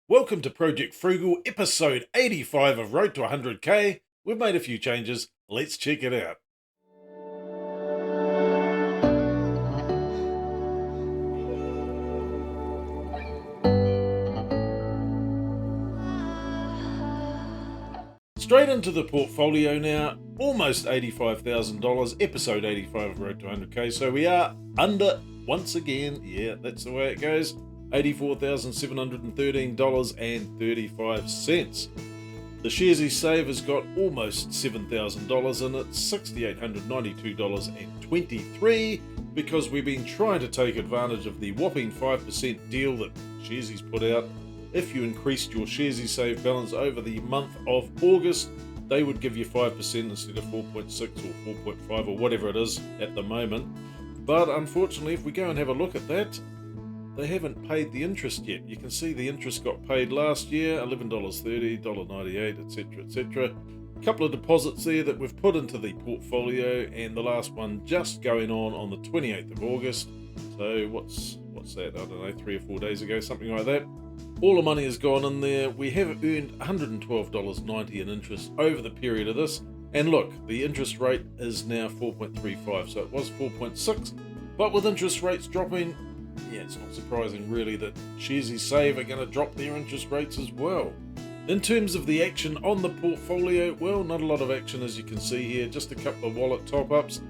Welcome to Project Frugal, episode 85 of Road to 100k. We've made a few changes. Let's check it out. Straight into the portfolio now, almost $85,000, episode 85 of Road to 100k. So we are under, once again, yeah, that's the way it goes, $84,713.35. The Sharesies Save has got almost $7,000 in it, $6,892.23, because we've been trying to take advantage of the whopping 5% deal that Sharesies put out. If you increased your Sharesies Save balance over the month of August, they would give you 5% instead of 4.6 or 4.5 or whatever it is at the moment. But unfortunately, if we go and have a look at that, they haven't paid the interest yet. You can see the interest got paid last year, $11.30, $1.98, etc, etc. A couple of deposits there that we've put into the portfolio, and the last one just going on the 28th of August. So what's that? I don't know, 3 or 4 days ago, something like that. All the money has gone in there. We have earned $112.90 in interest over the period of this. And look, the interest rate is now 4.35, so it was 4.6. But with interest rates dropping, yeah, it's not surprising really that Sharesies Save are going to drop their interest rates as well. In terms of the action on the portfolio, well, not a lot of action as you can see here, just a couple of wallet top-ups.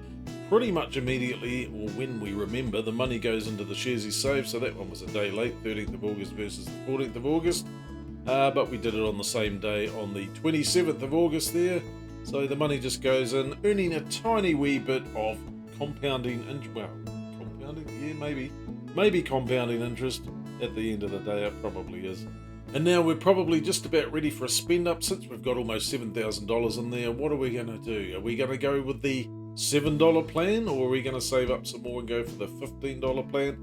Pretty much immediately, or when we remember, the money goes into the Sharesies Save, so that one was a day late, 13th of August versus the 14th of August. But we did it on the same day, on the 27th of August there. So the money just goes in, earning a tiny wee bit of compounding, yeah, maybe compounding interest. At the end of the day, it probably is. And now we're probably just about ready for a spend up. Since we've got almost $7,000 in there, what are we going to do? Are we going to go with the $7 plan, or are we going to save up some more and go for the $15 plan?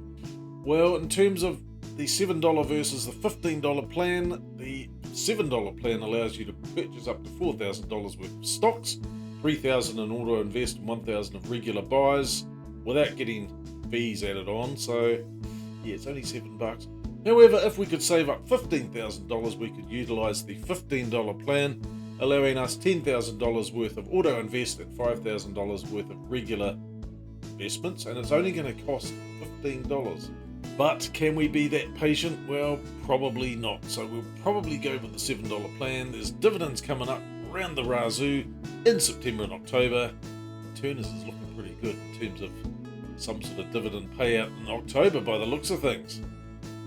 Well, in terms of the $7 versus the $15 plan, the $7 plan allows you to purchase up to $4,000 worth of stocks, $3,000 in auto invest and $1,000 of regular buys without getting fees added on. So yeah, it's only $7. However, if we could save up $15,000, we could utilize the $15 plan, allowing us $10,000 worth of auto invest and $5,000 worth of regular investments, and it's only going to cost $15. But can we be that patient? Well, probably not. So we'll probably go with the $7 plan. There's dividends coming up around the razoo in September and October. Turners is looking pretty good in terms of some sort of dividend payout in October by the looks of things.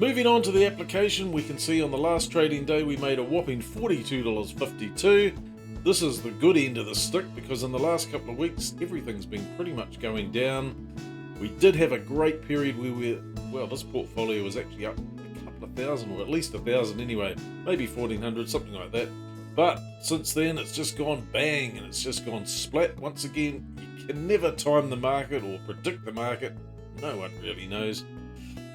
Moving on to the application, we can see on the last trading day we made a whopping $42.52. This is the good end of the stick, because in the last couple of weeks everything's been pretty much going down. We did have a great period where this portfolio was actually up a couple of thousand, or at least 1,000 anyway, maybe 1,400, something like that. But since then it's just gone bang, and it's just gone splat. Once again, you can never time the market or predict the market. No one really knows.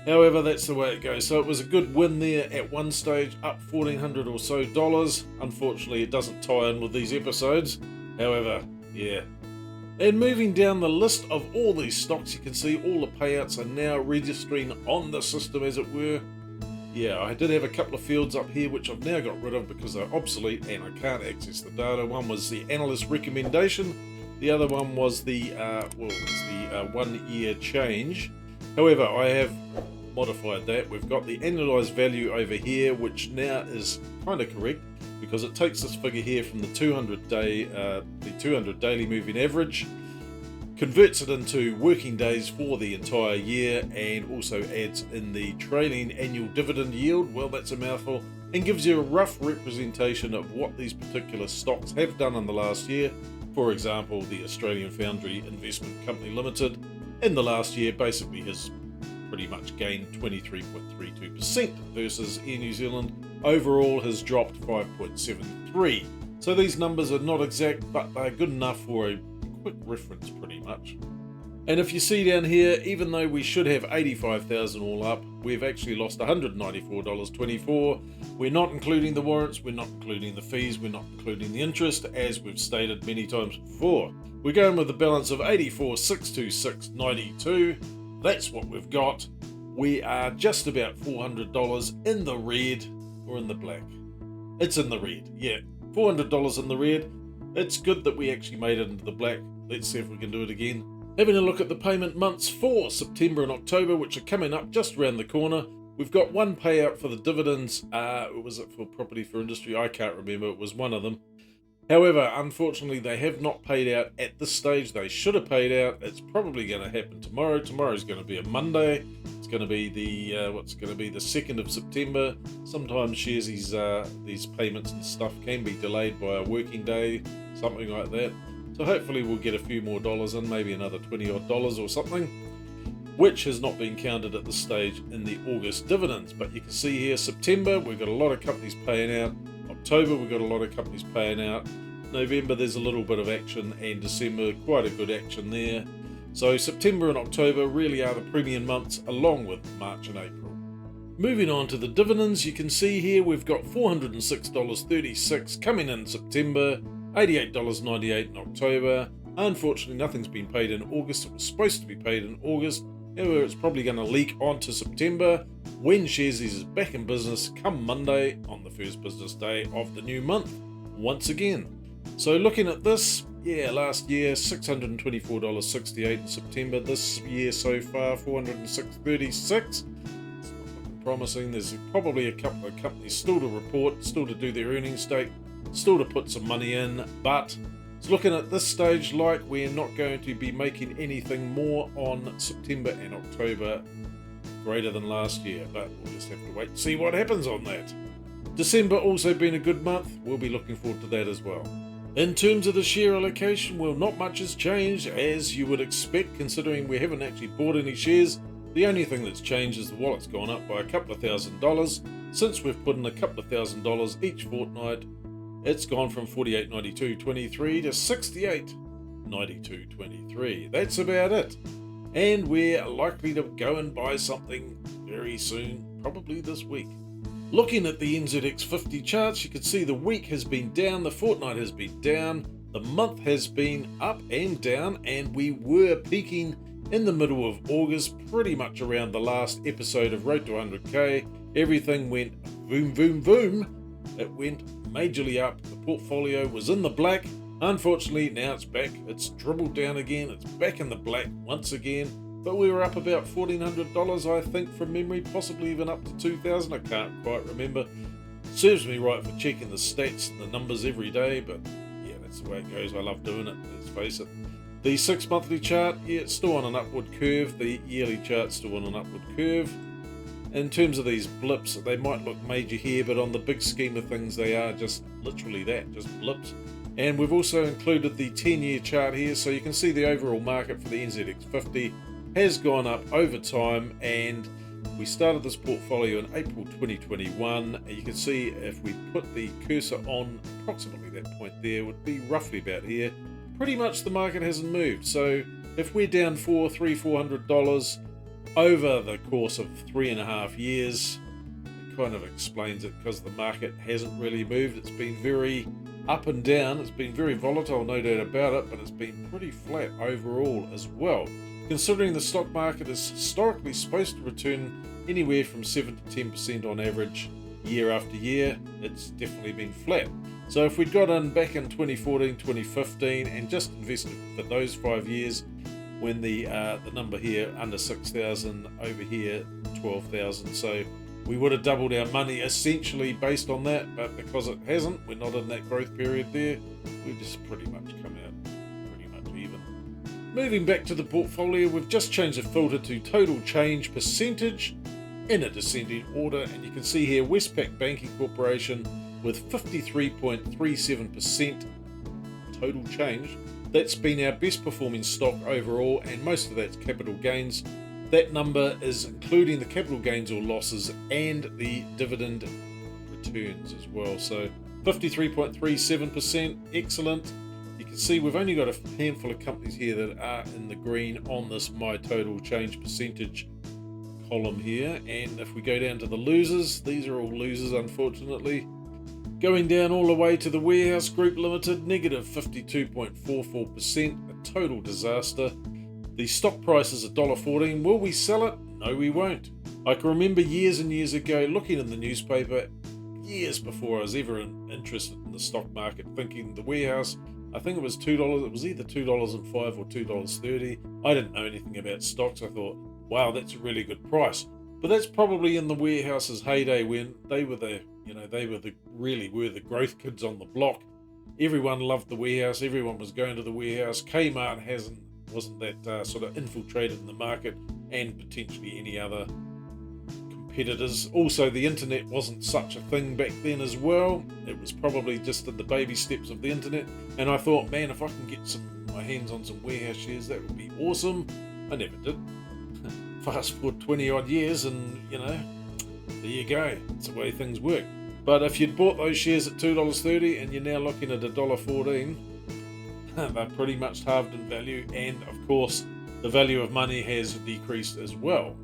However, that's the way it goes. So it was a good win there at one stage, up $1,400 or so dollars. Unfortunately, it doesn't tie in with these episodes. However, yeah. And moving down the list of all these stocks, you can see all the payouts are now registering on the system, as it were. Yeah, I did have a couple of fields up here which I've now got rid of because they're obsolete and I can't access the data. One was the analyst recommendation. The other one was the 1 year change. However, I have modified that. We've got the annualized value over here, which now is kind of correct because it takes this figure here from the 200 daily moving average, converts it into working days for the entire year, and also adds in the trailing annual dividend yield. Well, that's a mouthful, and gives you a rough representation of what these particular stocks have done in the last year. For example, the Australian Foundry Investment Company Limited in the last year basically has pretty much gained 23.32% versus Air New Zealand overall has dropped 5.73. So these numbers are not exact, but they're good enough for a quick reference pretty much. And if you see down here, even though we should have 85,000 all up, we've actually lost $194.24. We're not including the warrants, we're not including the fees, we're not including the interest, as we've stated many times before. We're going with a balance of 84,626.92. That's what we've got. We are just about $400 in the red or in the black? It's in the red, yeah. $400 in the red. It's good that we actually made it into the black. Let's see if we can do it again. Having a look at the payment months for September and October, which are coming up just around the corner. We've got one payout for the dividends. Was it for Property for Industry? I can't remember. It was one of them. However, unfortunately, they have not paid out at this stage. They should have paid out. It's probably going to happen tomorrow. Tomorrow's going to be a Monday. It's going to be the the 2nd of September. Sometimes these payments and stuff can be delayed by a working day, something like that. So hopefully we'll get a few more dollars in, maybe another $20 odd or something, which has not been counted at this stage in the August dividends. But you can see here, September, we've got a lot of companies paying out. October, we've got a lot of companies paying out. November, there's a little bit of action, and December, quite a good action there. So September and October really are the premium months, along with March and April. Moving on to the dividends, you can see here we've got $406.36 coming in September, $88.98 in October. Unfortunately, nothing's been paid in August. It was supposed to be paid in August. However, it's probably going to leak onto September when Sharesies is back in business come Monday on the first business day of the new month once again. So looking at this, yeah, last year $624.68 in September. This year so far $406.36. It's not looking promising. There's probably a couple of companies still to report, still to do their earnings date, still to put some money in, but it's looking at this stage like we're not going to be making anything more on September and October greater than last year, but we'll just have to wait and see what happens on that. December also been a good month. We'll be looking forward to that as well. In terms of the share allocation, well, not much has changed, as you would expect, considering we haven't actually bought any shares. The only thing that's changed is the wallet's gone up by a couple of $1,000. Since we've put in a couple of $1,000 each fortnight, it's gone from $48.92.23 to $68.92.23. That's about it. And we're likely to go and buy something very soon, probably this week. Looking at the NZX50 charts, you can see the week has been down, the fortnight has been down, the month has been up and down, and we were peaking in the middle of August, pretty much around the last episode of Road to 100k. Everything went boom, boom, boom. It went majorly up. The portfolio was in the black. Unfortunately, now it's back. It's dribbled down again. It's back in the black once again. But we were up about $1,400, I think, from memory, possibly even up to $2,000. I can't quite remember. Serves me right for checking the stats and the numbers every day, but yeah, that's the way it goes. I love doing it, let's face it. The 6 monthly chart, yeah, it's still on an upward curve. The yearly chart's still on an upward curve. In terms of these blips, they might look major here, but on the big scheme of things, they are just literally that, just blips. And we've also included the 10-year chart here, so you can see the overall market for the NZX50 has gone up over time, and we started this portfolio in April 2021. And you can see if we put the cursor on approximately that point there, would be roughly about here. Pretty much the market hasn't moved. So if we're down $400 over the course of 3.5 years, it kind of explains it, because the market hasn't really moved. It's been very up and down. It's been very volatile, no doubt about it, but it's been pretty flat overall as well. Considering the stock market is historically supposed to return anywhere from 7 to 10% on average year after year, it's definitely been flat. So if we'd got in back in 2014, 2015 and just invested for those 5 years, when the number here under 6,000, over here 12,000, so we would have doubled our money essentially based on that, but because it hasn't, we're not in that growth period there, we've just pretty much come out pretty much even. Moving back to the portfolio, we've just changed the filter to total change percentage in a descending order, and you can see here Westpac Banking Corporation with 53.37% total change. That's been our best performing stock overall, and most of that's capital gains. That number is including the capital gains or losses and the dividend returns as well. So 53.37%, excellent. You can see we've only got a handful of companies here that are in the green on this my total change percentage column here. And if we go down to the losers, these are all losers unfortunately. Going down all the way to the Warehouse Group Limited, negative 52.44%, a total disaster. The stock price is $1.14. Will we sell it? No, we won't. I can remember years and years ago looking in the newspaper, years before I was ever interested in the stock market, thinking the warehouse, I think it was $2, it was either $2.05 or $2.30. I didn't know anything about stocks. I thought, wow, that's a really good price. But that's probably in the warehouse's heyday, when they were really were the growth kids on the block. Everyone loved the warehouse. Everyone was going to the warehouse. Kmart wasn't that sort of infiltrated in the market, and potentially any other competitors. Also, the internet wasn't such a thing back then as well. It was probably just in the baby steps of the internet. And I thought, man, if I can get my hands on some warehouse shares, that would be awesome. I never did. Fast forward 20 odd years, and there you go. That's the way things work. But if you'd bought those shares at $2.30 and you're now looking at $1.14, they're pretty much halved in value. And of course, the value of money has decreased as well.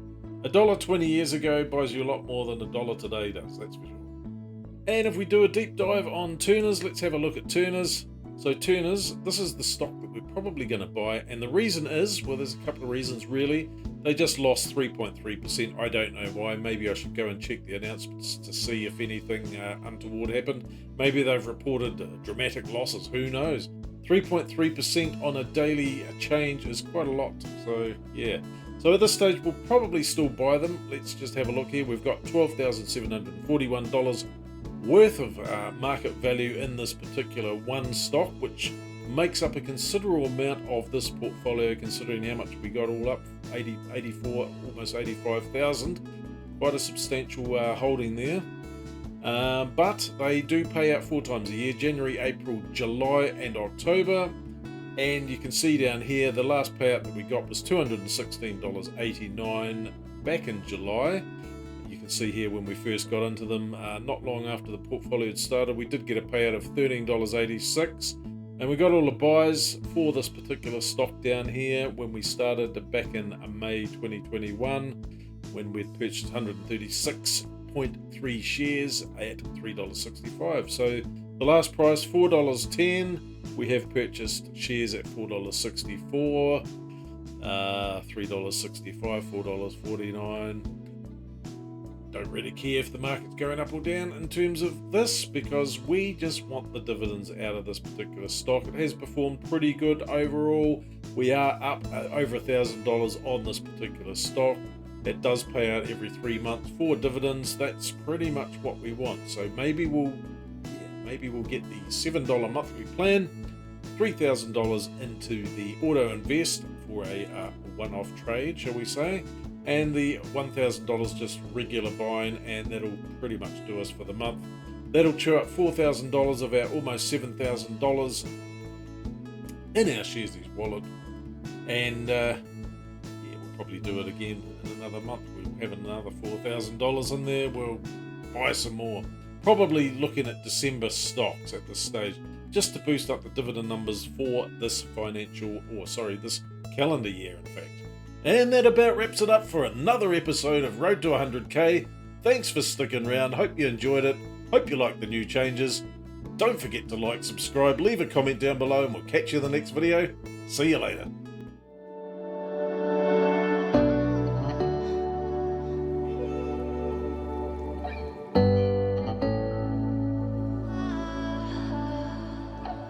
$1 20 years ago buys you a lot more than $1 today does, that's for sure. And if we do a deep dive on Turners, let's have a look at Turners. So Turners, this is the stock that we're probably going to buy, and the reason is, well, there's a couple of reasons really. They just lost 3.3%. I don't know why. Maybe I should go and check the announcements to see if anything untoward happened. Maybe they've reported dramatic losses. Who knows? 3.3% on a daily change is quite a lot. So yeah. So at this stage, we'll probably still buy them. Let's just have a look here. We've got $12,741 worth of market value in this particular one stock, which makes up a considerable amount of this portfolio, considering how much we got all up, 84, almost 85,000. Quite a substantial holding there. But they do pay out 4 times a year: January, April, July and October. And you can see down here, the last payout that we got was $216.89 back in July. You can see here when we first got into them, not long after the portfolio had started, we did get a payout of $13.86. And we got all the buys for this particular stock down here when we started back in May 2021, when we'd purchased 136.3 shares at $3.65. So the last price, $4.10. We have purchased shares at $4.64, $3.65, $4.49. Don't really care if the market's going up or down in terms of this, because we just want the dividends out of this particular stock. It has performed pretty good overall. We are up over $1,000 on this particular stock. It does pay out every 3 months for dividends. That's pretty much what we want. So maybe we'll get the $7 monthly plan, $3,000 into the auto invest for a one-off trade, shall we say, and the $1,000 just regular buying, and that'll pretty much do us for the month. That'll chew up $4,000 of our almost $7,000 in our Sharesies wallet, and we'll probably do it again in another month. We'll have another $4,000 in there. We'll buy some more. Probably looking at December stocks at this stage, just to boost up the dividend numbers for this this calendar year, in fact. And that about wraps it up for another episode of Road to 100k. Thanks for sticking around. Hope you enjoyed it. Hope you like the new changes. Don't forget to like, subscribe, leave a comment down below, and we'll catch you in the next video. See you later.